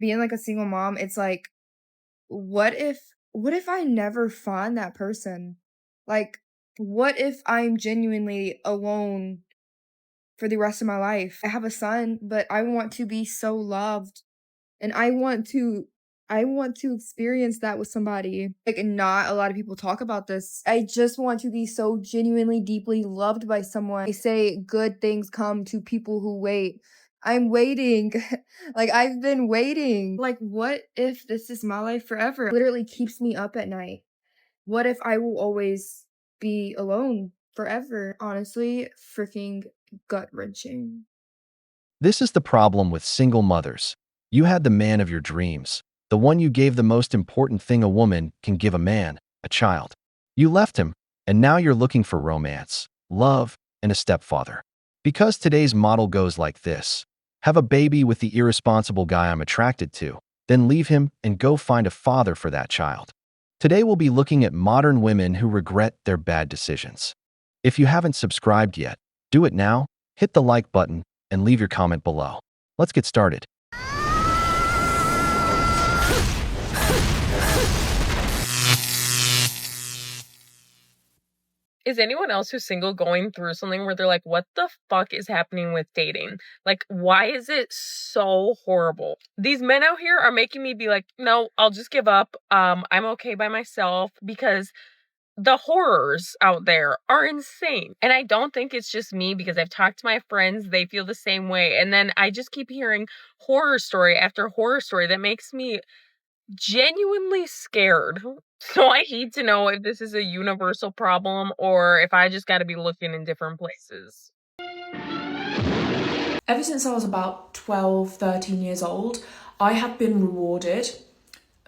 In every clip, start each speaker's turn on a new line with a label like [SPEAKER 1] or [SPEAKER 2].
[SPEAKER 1] being like a single mom, it's like, what if I never find that person? Like, what if I'm genuinely alone for the rest of my life? I have a son, but I want to be so loved, and I want to experience that with somebody. Like, not a lot of people talk about this. I just want to be so genuinely, deeply loved by someone. They say good things come to people who wait. I'm waiting. Like, I've been waiting. Like, what if this is my life forever? It literally keeps me up at night. What if I will always be alone forever? Honestly, freaking gut-wrenching.
[SPEAKER 2] This is the problem with single mothers. You had the man of your dreams, the one you gave the most important thing a woman can give a man, a child. You left him, and now you're looking for romance, love, and a stepfather. Because today's model goes like this: have a baby with the irresponsible guy I'm attracted to, then leave him and go find a father for that child. Today we'll be looking at modern women who regret their bad decisions. If you haven't subscribed yet, do it now, hit the like button, and leave your comment below. Let's get started.
[SPEAKER 3] Is anyone else who's single going through something where they're like, what the fuck is happening with dating? Like, why is it so horrible? These men out here are making me be like, no, I'll just give up. I'm okay by myself, because the horrors out there are insane. And I don't think it's just me, because I've talked to my friends, they feel the same way. And then I just keep hearing horror story after horror story that makes me genuinely scared. So I need to know if this is a universal problem or if I just got to be looking in different places.
[SPEAKER 4] Ever since I was about 12, 13 years old, I have been rewarded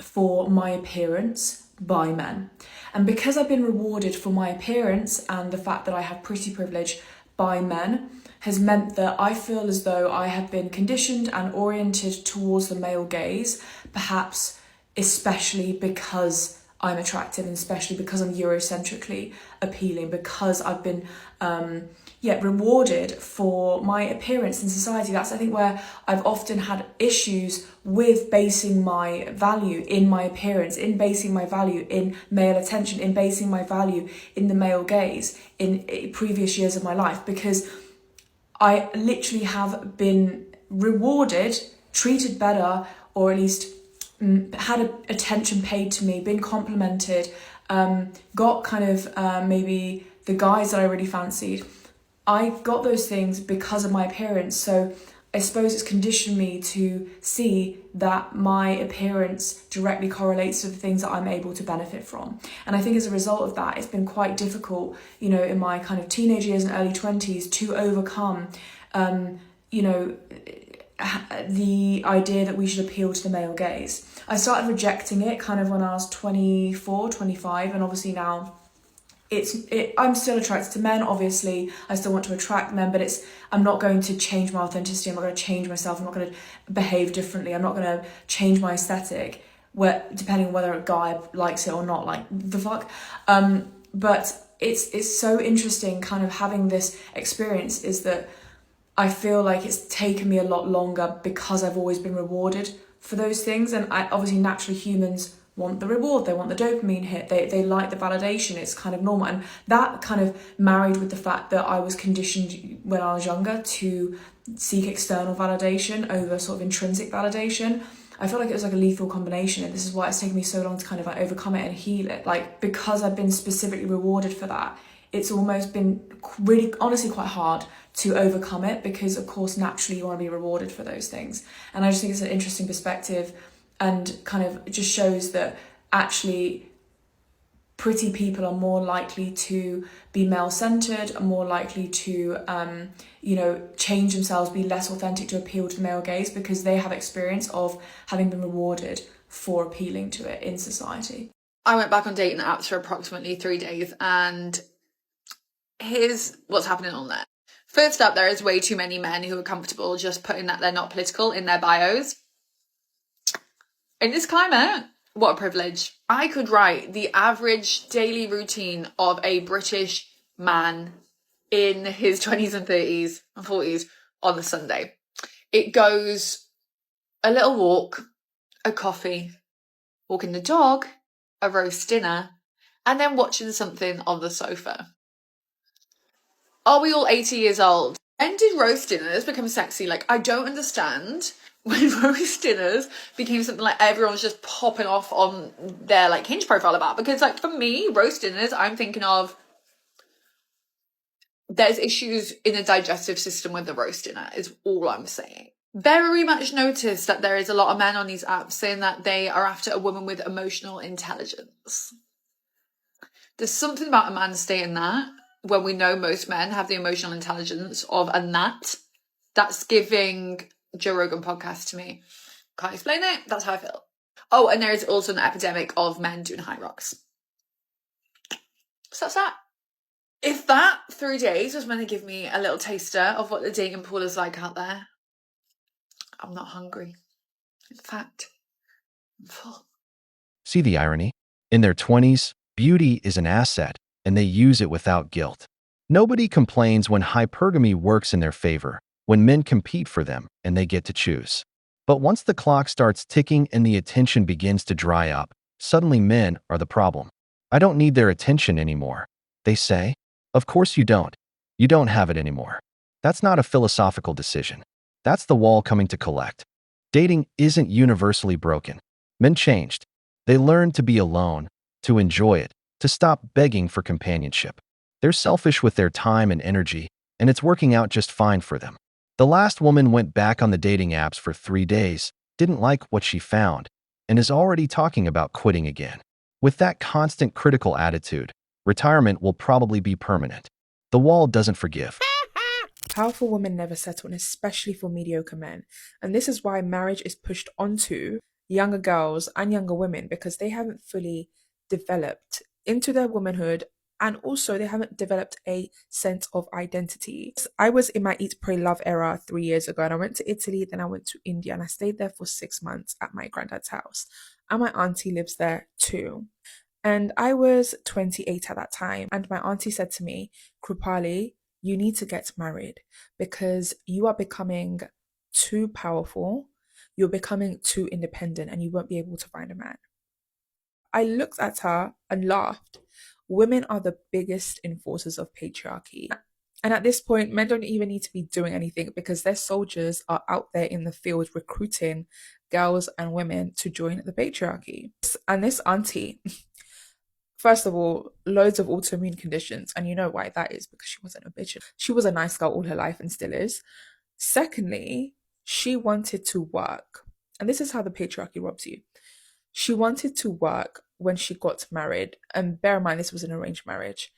[SPEAKER 4] for my appearance by men. And because I've been rewarded for my appearance and the fact that I have pretty privilege by men, has meant that I feel as though I have been conditioned and oriented towards the male gaze, perhaps especially because I'm attractive and especially because I'm Eurocentrically appealing, because I've been rewarded for my appearance in society. That's, I think, where I've often had issues with basing my value in my appearance, in basing my value in male attention, in basing my value in the male gaze in previous years of my life, because I literally have been rewarded, treated better, or at least had attention paid to me, been complimented, got kind of maybe the guys that I really fancied. I got those things because of my appearance. So I suppose it's conditioned me to see that my appearance directly correlates to the things that I'm able to benefit from. And I think as a result of that, it's been quite difficult, in my kind of teenage years and early 20s to overcome, the idea that we should appeal to the male gaze. I started rejecting it kind of when I was 24, 25, and obviously now I'm still attracted to men, obviously. I still want to attract men, but I'm not going to change my authenticity. I'm not going to change myself. I'm not going to behave differently. I'm not going to change my aesthetic, depending on whether a guy likes it or not. Like, the fuck? But it's so interesting kind of having this experience, is that I feel like it's taken me a lot longer because I've always been rewarded for those things. And obviously, naturally, humans want the reward, they want the dopamine hit, they like the validation, it's kind of normal. And that kind of married with the fact that I was conditioned when I was younger to seek external validation over sort of intrinsic validation, I feel like it was like a lethal combination. And this is why it's taken me so long to kind of like overcome it and heal it. Like, because I've been specifically rewarded for that, it's almost been really, honestly, quite hard to overcome it, because of course naturally you want to be rewarded for those things. And I just think it's an interesting perspective, and kind of just shows that actually pretty people are more likely to be male-centered, are more likely to, change themselves, be less authentic to appeal to the male gaze, because they have experience of having been rewarded for appealing to it in society.
[SPEAKER 5] I went back on dating apps for approximately 3 days, and here's what's happening on there. First up, there is way too many men who are comfortable just putting that they're not political in their bios. In this climate, what a privilege. I could write the average daily routine of a British man in his 20s and 30s and 40s on a Sunday. It goes a little walk, a coffee, walking the dog, a roast dinner, and then watching something on the sofa. Are we all 80 years old? When did roast dinners become sexy? Like, I don't understand when roast dinners became something like everyone's just popping off on their like Hinge profile about. Because like for me, roast dinners, I'm thinking of there's issues in the digestive system with the roast dinner is all I'm saying. Very much noticed that there is a lot of men on these apps saying that they are after a woman with emotional intelligence. There's something about a man stating that when we know most men have the emotional intelligence of a gnat. That's giving Joe Rogan podcast to me. Can't explain it. That's how I feel. Oh, and there is also an epidemic of men doing high rocks. So that's that. If that 3 days was meant to give me a little taster of what the dating pool is like out there, I'm not hungry. In fact, I'm full.
[SPEAKER 2] See the irony? In their 20s, beauty is an asset, and they use it without guilt. Nobody complains when hypergamy works in their favor, when men compete for them and they get to choose. But once the clock starts ticking and the attention begins to dry up, suddenly men are the problem. I don't need their attention anymore, they say. Of course you don't. You don't have it anymore. That's not a philosophical decision. That's the wall coming to collect. Dating isn't universally broken. Men changed. They learned to be alone, to enjoy it, to stop begging for companionship. They're selfish with their time and energy, and it's working out just fine for them. The last woman went back on the dating apps for 3 days, didn't like what she found, and is already talking about quitting again. With that constant critical attitude, retirement will probably be permanent. The wall doesn't forgive.
[SPEAKER 4] Powerful women never settle, and especially for mediocre men. And this is why marriage is pushed onto younger girls and younger women, because they haven't fully developed into their womanhood, and also they haven't developed a sense of identity. I was in my Eat, Pray, Love era 3 years ago, and I went to Italy, then I went to India, and I stayed there for 6 months at my granddad's house. And my auntie lives there too. And I was 28 at that time, and my auntie said to me, Krupali, you need to get married because you are becoming too powerful, you're becoming too independent, and you won't be able to find a man. I looked at her and laughed. Women are the biggest enforcers of patriarchy. And at this point, men don't even need to be doing anything because their soldiers are out there in the field recruiting girls and women to join the patriarchy. And this auntie, first of all, loads of autoimmune conditions. And you know why that is, because she wasn't a bitch. She was a nice girl all her life and still is. Secondly, she wanted to work. And this is how the patriarchy robs you. She wanted to work when she got married. And bear in mind, this was an arranged marriage.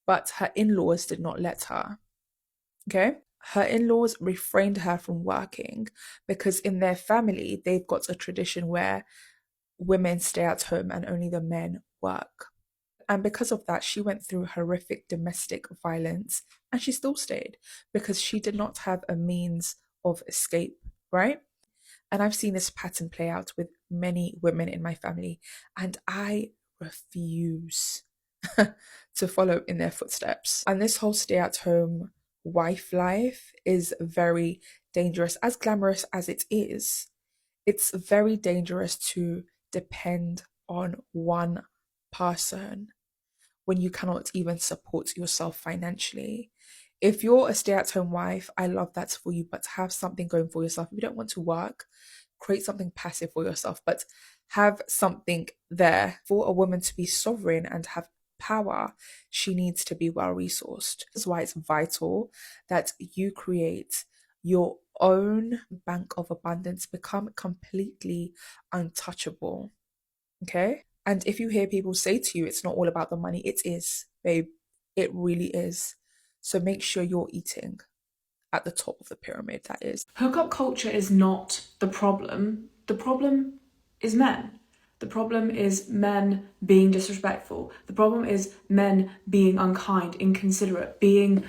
[SPEAKER 4] But her in-laws did not let her. Okay? Her in-laws refrained her from working because in their family, they've got a tradition where women stay at home and only the men work. And because of that, she went through horrific domestic violence, and she still stayed because she did not have a means of escape, right? And I've seen this pattern play out with many women in my family, and I refuse to follow in their footsteps. And this whole stay-at-home wife life is very dangerous. As glamorous as it is, it's very dangerous to depend on one person when you cannot even support yourself financially. If you're a stay-at-home wife, I love that for you, but have something going for yourself. If you don't want to work, create something passive for yourself, but have something there. For a woman to be sovereign and have power, she needs to be well resourced. That's why it's vital that you create your own bank of abundance, become completely untouchable. Okay? And if you hear people say to you, it's not all about the money, it is, babe. It really is. So make sure you're eating at the top of the pyramid, that is. Hookup culture is not the problem. The problem is men. The problem is men being disrespectful. The problem is men being unkind, inconsiderate, being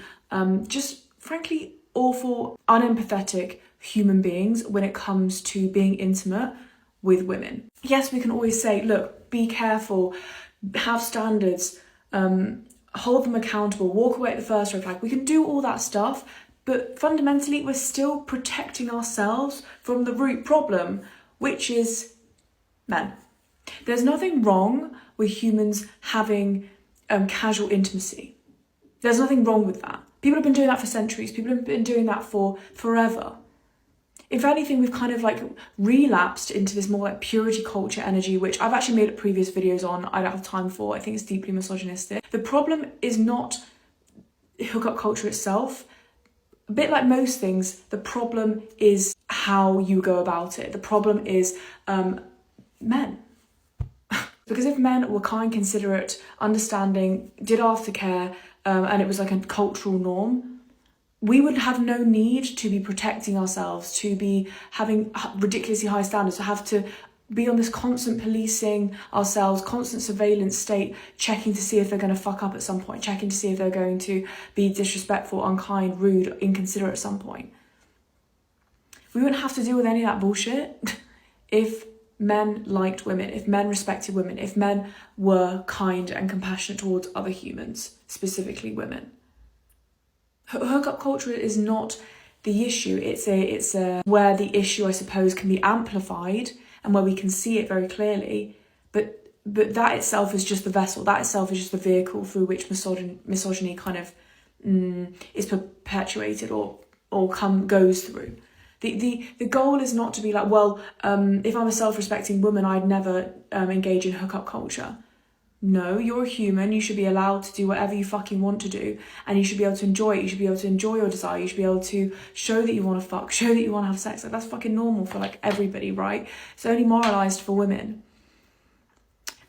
[SPEAKER 4] just frankly awful, unempathetic human beings when it comes to being intimate with women. Yes, we can always say, look, be careful, have standards, hold them accountable, walk away at the first red flag. We can do all that stuff, but fundamentally we're still protecting ourselves from the root problem, which is Men. There's nothing wrong with humans having casual intimacy. There's nothing wrong with that. People have been doing that for centuries. People have been doing that for forever. If anything, we've kind of like relapsed into this more like purity culture energy, which I've actually made previous videos on. I don't have time for. I think it's deeply misogynistic. The problem is not hookup culture itself. A bit like most things, the problem is how you go about it. The problem is men. Because if men were kind, considerate, understanding, did aftercare, and it was like a cultural norm, we would have no need to be protecting ourselves, to be having ridiculously high standards, to have to be on this constant policing ourselves, constant surveillance state, checking to see if they're going to fuck up at some point, checking to see if they're going to be disrespectful, unkind, rude, inconsiderate at some point. We wouldn't have to deal with any of that bullshit if men liked women, if men respected women, if men were kind and compassionate towards other humans, specifically women. Hookup culture is not the issue. It's a where the issue, I suppose, can be amplified and where we can see it very clearly. But that itself is just the vessel. That itself is just the vehicle through which misogyny kind of is perpetuated or goes through. The goal is not to be like, well, if I'm a self-respecting woman, I'd never engage in hookup culture. No, you're a human. You should be allowed to do whatever you fucking want to do, and you should be able to enjoy it. You should be able to enjoy your desire. You should be able to show that you want to fuck, show that you want to have sex. Like, that's fucking normal for like everybody, right? It's only moralized for women,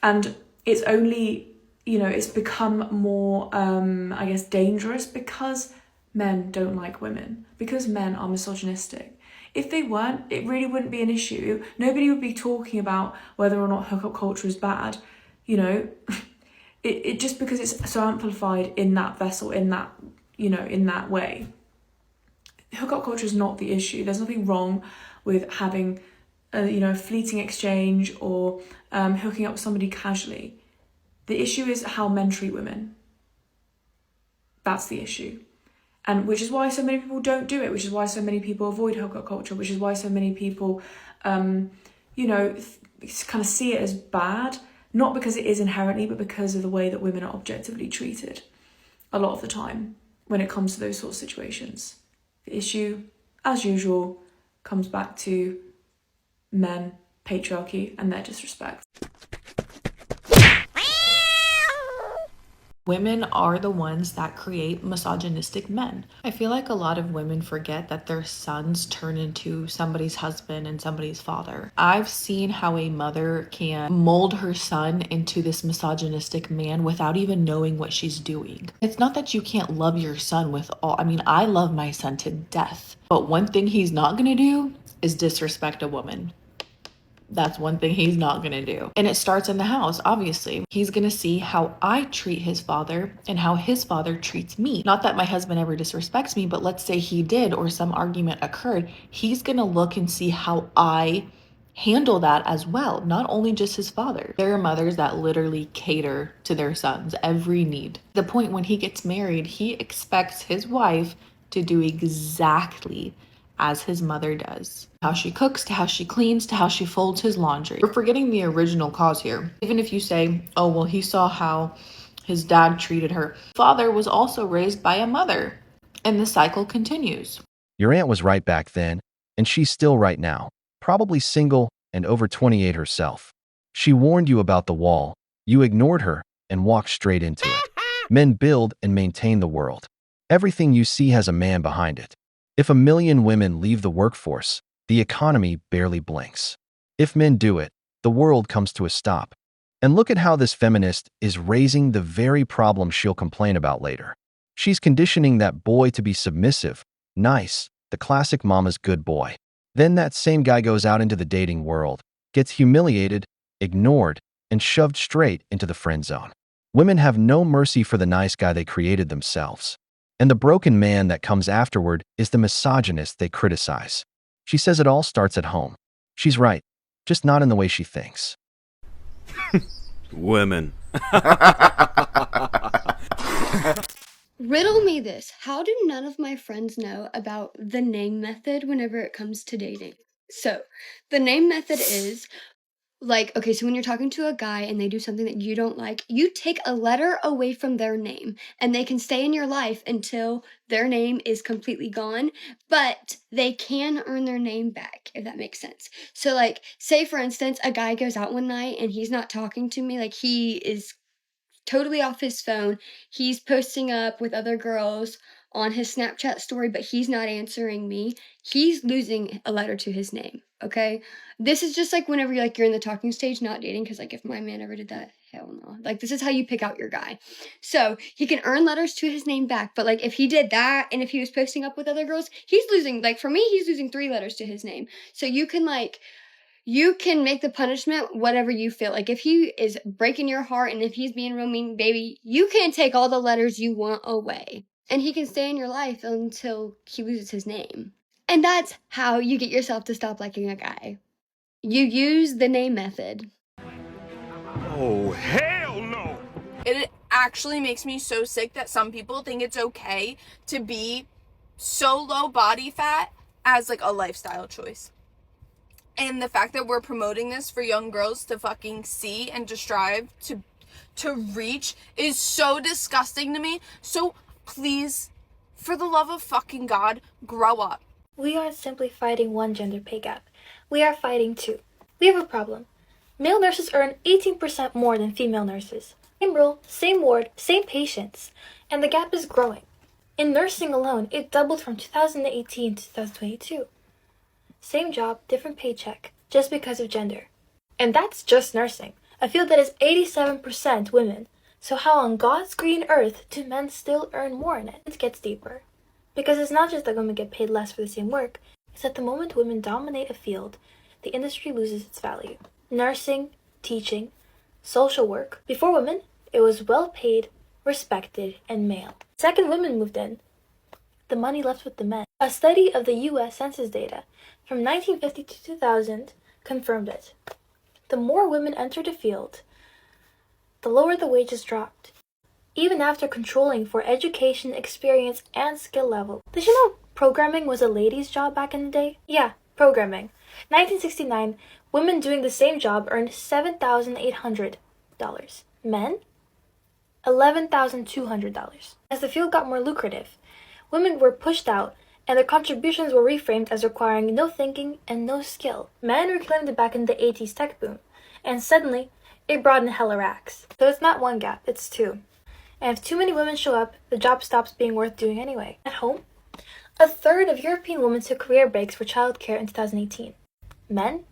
[SPEAKER 4] and it's only, you know, it's become more, I guess, dangerous because men don't like women, because men are misogynistic. If they weren't, it really wouldn't be an issue. Nobody would be talking about whether or not hookup culture is bad. You know, it just because it's so amplified in that vessel, in that, you know, in that way. Hookup culture is not the issue. There's nothing wrong with having a fleeting exchange or hooking up with somebody casually. The issue is how men treat women. That's the issue. And which is why so many people don't do it, which is why so many people avoid hookup culture, which is why so many people, kind of see it as bad. Not because it is inherently, but because of the way that women are objectively treated a lot of the time when it comes to those sorts of situations. The issue, as usual, comes back to men, patriarchy, and their disrespect.
[SPEAKER 6] Women are the ones that create misogynistic men. I feel like a lot of women forget that their sons turn into somebody's husband and somebody's father. I've seen how a mother can mold her son into this misogynistic man without even knowing what she's doing. It's not that you can't love your son with all, I love my son to death. But one thing he's not gonna do is disrespect a woman. That's one thing he's not gonna do. And it starts in the house, obviously. He's gonna see how I treat his father and how his father treats me. Not that my husband ever disrespects me, but let's say he did or some argument occurred. He's gonna look and see how I handle that as well, not only just his father. There are mothers that literally cater to their sons' every need. The point when he gets married, he expects his wife to do exactly as his mother does. How she cooks, to how she cleans, to how she folds his laundry. We're forgetting the original cause here. Even if you say, oh, well, he saw how his dad treated her. Father was also raised by a mother, and the cycle continues.
[SPEAKER 2] Your aunt was right back then, and she's still right now. Probably single and over 28 herself. She warned you about the wall. You ignored her and walked straight into it. Men build and maintain the world. Everything you see has a man behind it. If 1 million women leave the workforce, the economy barely blinks. If men do it, the world comes to a stop. And look at how this feminist is raising the very problem she'll complain about later. She's conditioning that boy to be submissive, nice, the classic mama's good boy. Then that same guy goes out into the dating world, gets humiliated, ignored, and shoved straight into the friend zone. Women have no mercy for the nice guy they created themselves. And the broken man that comes afterward is the misogynist they criticize. She says it all starts at home. She's right, just not in the way she thinks.
[SPEAKER 7] Women.
[SPEAKER 8] Riddle me this. How do none of my friends know about the name method whenever it comes to dating? So, the name method is Like, okay, so when you're talking to a guy and they do something that you don't like, you take a letter away from their name and they can stay in your life until their name is completely gone, but they can earn their name back, if that makes sense. So, like, say for instance, a guy goes out one night and he's not talking to me, like, he is totally off his phone. He's posting up with other girls on his Snapchat story, but he's not answering me. He's losing a letter to his name, okay? This is just like whenever you're in the talking stage, not dating, because like if my man ever did that, hell no. Like this is how you pick out your guy. So he can earn letters to his name back, but like if he did that and if he was posting up with other girls, he's losing, like for me, he's losing 3 letters to his name. So you can make the punishment whatever you feel. Like, if he is breaking your heart and if he's being real mean, baby, you can take all the letters you want away. And he can stay in your life until he loses his name. And that's how you get yourself to stop liking a guy. You use the name method.
[SPEAKER 7] Oh, hell no!
[SPEAKER 9] It actually makes me so sick that some people think it's okay to be so low body fat as like a lifestyle choice. And the fact that we're promoting this for young girls to fucking see and to strive to reach is so disgusting to me. So please, for the love of fucking God, grow up.
[SPEAKER 10] We aren't simply fighting one gender pay gap. We are fighting two. We have a problem. Male nurses earn 18% more than female nurses. Same role, same ward, same patients. And the gap is growing. In nursing alone, it doubled from 2018 to 2022. Same job, different paycheck, just because of gender. And that's just nursing, a field that is 87% women. So how on God's green earth do men still earn more in it? It gets deeper. Because it's not just that women get paid less for the same work, it's that the moment women dominate a field, the industry loses its value. Nursing, teaching, social work. Before women, it was well paid, respected, and male. Second women moved in, the money left with the men. A study of the U.S. Census data from 1950 to 2000 confirmed it. The more women entered a field, the lower the wages dropped, even after controlling for education, experience, and skill level. Did you know programming was a lady's job back in the day? Yeah, programming. 1969, women doing the same job earned $7,800. Men? $11,200. As the field got more lucrative, women were pushed out, and their contributions were reframed as requiring no thinking and no skill. Men reclaimed it back in the 80s tech boom, and suddenly, it brought in hella racks. So it's not one gap, it's two. And if too many women show up, the job stops being worth doing anyway. At home, a third of European women took career breaks for childcare in 2018. Men,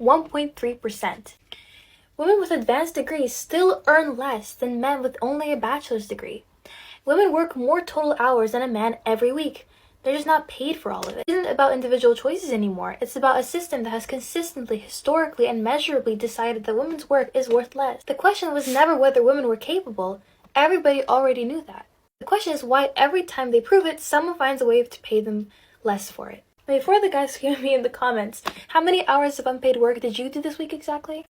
[SPEAKER 10] 1.3%. Women with advanced degrees still earn less than men with only a bachelor's degree. Women work more total hours than a man every week. They're just not paid for all of it. It isn't about individual choices anymore. It's about a system that has consistently, historically, and measurably decided that women's work is worth less. The question was never whether women were capable. Everybody already knew that. The question is why every time they prove it, someone finds a way to pay them less for it. Before the guys scream at me in the comments, how many hours of unpaid work did you do this week exactly?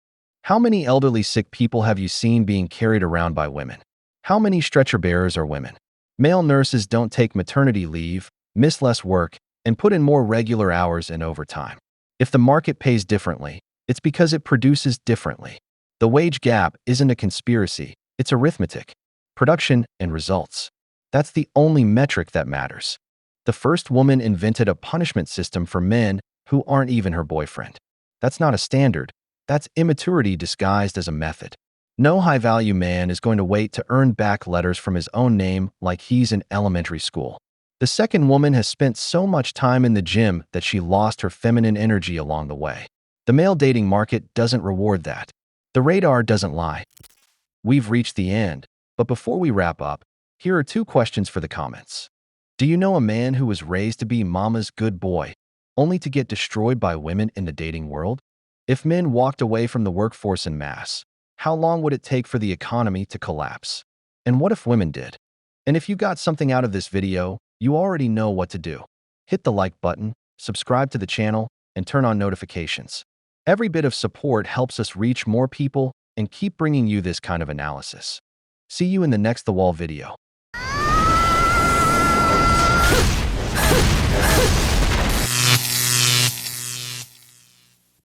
[SPEAKER 2] How many elderly sick people have you seen being carried around by women? How many stretcher bearers are women? Male nurses don't take maternity leave, miss less work, and put in more regular hours and overtime. If the market pays differently, it's because it produces differently. The wage gap isn't a conspiracy, it's arithmetic, production, and results. That's the only metric that matters. The first woman invented a punishment system for men who aren't even her boyfriend. That's not a standard, that's immaturity disguised as a method. No high-value man is going to wait to earn back letters from his own name like he's in elementary school. The second woman has spent so much time in the gym that she lost her feminine energy along the way. The male dating market doesn't reward that. The radar doesn't lie. We've reached the end, but before we wrap up, here are 2 questions for the comments. Do you know a man who was raised to be mama's good boy, only to get destroyed by women in the dating world? If men walked away from the workforce en masse, how long would it take for the economy to collapse? And what if women did? And if you got something out of this video, you already know what to do. Hit the like button, subscribe to the channel, and turn on notifications. Every bit of support helps us reach more people and keep bringing you this kind of analysis. See you in the next The Wall video.